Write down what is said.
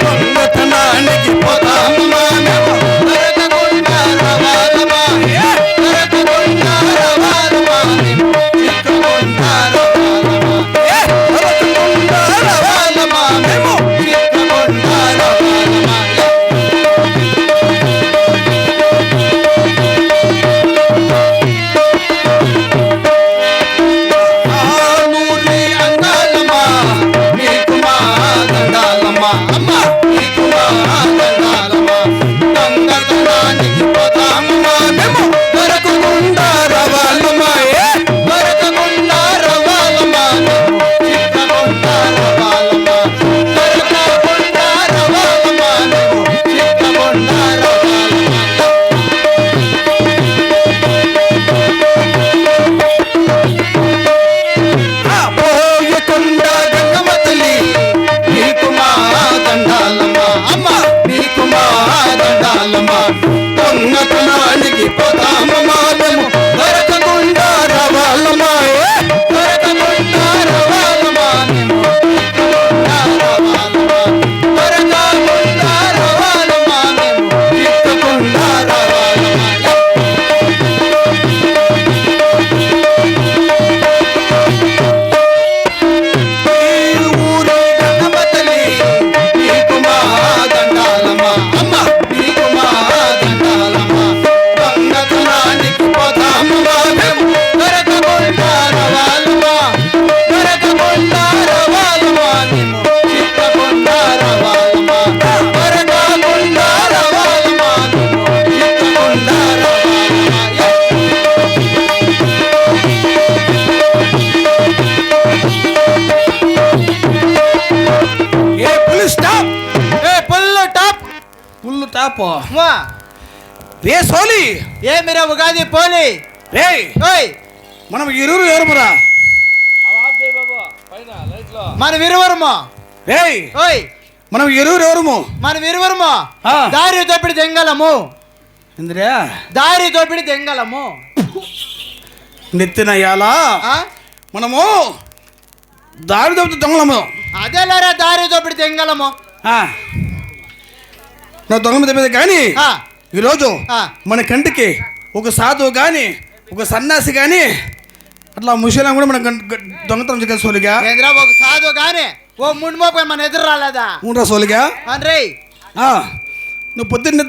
దొంగతనానికి పోతామమ్మా మేము దొరకకుండా రవాలమ్మా దొరకకుండా రవాలమ్మా మేము చిక్కకుండా రవాలమ్మా దొరకకుండా రవాలమ్మా మేము చిక్కకుండా రవాలమ్మా నూరి అంగాలమ్మా నీకు మా దండాలమ్మా అమ్మా నీకు మా దండాలమ్మా దొంగతనానికి పోతామమ్మా మేము దొరకకుండా రవాలమ్మా దొరకకుండా రవాలమ్మా మేము చిక్కకుండా రవాలమ్మా దొరకకుండా రవాలమ్మా మేము చిక్కకుండా రవాలమ్మా పోయకుండా గంగమ్మ తల్లి నీకు మా దండాలమ్మా అమ్మ నీకు మా దండాలమ్మా దొంగతనానికి పోతామమ్మా మేము దొరకకుండా రవాలమ్మా దొరకకుండా రవాలమ్మా మేము చిక్కకుండా రవాలమ్మా దొరకకుండా రవాలమ్మా మేము చిక్కకుండా రవాలమ్మా ఊరి గంగమ్మ తల్లి నీకు మా దండాలమ్మా అమ్మ నీకు మా దండాలమ్మా దొంగతనానికి పోతామమ్మా మేము దొరకకుండా రవాలమ్మా దొరకకుండా రవాలమ్మా మేము చిక్కకుండా రవాలమ్మా దొరకకుండా రవాలమ్మా మేము చిక్కకుండా రవాలమ్మా ఏ పుల్ స్టాప్ ఏ పుల్ టాప్ పుల్ టాప్ వా రే సోలి ఏమిరా ఉగాది పోలి రే ఓయ్ మనం ఇరువురు ఎవరురా మన విరువరము రే ఓయ్ మనం ఇరువురు ఎవరుము మన విరువరము ఆ. దారి తోపిడి దెంగలము ఇంద్రా దారి తోపిడి దెంగలము నెత్తిన యాలా ఆ? మనము దారి తప్పితే దొంగలము అదేలేరా దారి తోపిడి దెంగలము నా దొంగ మీద కానీ ఆ, ఈరోజు ఆ. మన కంటికి ఒక సాధువు కానీ ఒక సన్యాసి కానీ అట్లా ముషేలా కూడా మన దొంగతనం చేయాలి సోలిగా ఏంద్రా ఒక సాధు గాని ఓ ముండిమోపై మన ఎదురు రాలేదా ఉండరా సోలిగా అని రే నువ్వు పొద్దున్న